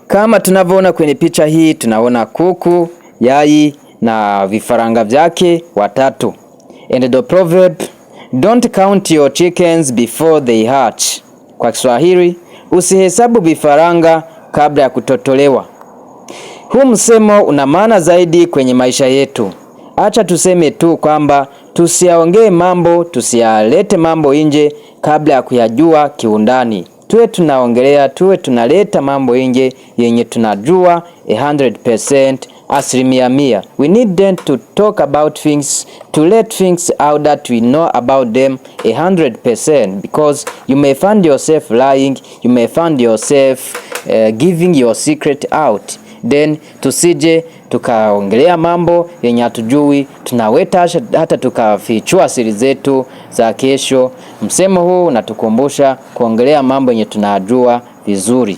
Kama tunavyoona kwenye picha hii, tunaona kuku, yai na vifaranga vyake watatu. And the proverb, don't count your chickens before they hatch. Kwa Kiswahili, usihesabu vifaranga kabla ya kutotolewa. Huu msemo una maana zaidi kwenye maisha yetu. Acha tuseme tu kwamba tusiyaongee mambo, tusiyalete mambo nje kabla ya kuyajua kiundani. Tuwe tunaleta mambo nje yenye tunajua 100%, asilimia mia. We need them to talk about things, to let things out that we know about them 100%, because you may find yourself lying, you may find yourself giving your secret out. Then tusije tukaongelea mambo yenye hatujui, tunaweta hata tukafichua siri zetu za kesho. Msemo huu unatukumbusha kuongelea mambo yenye tunajua vizuri.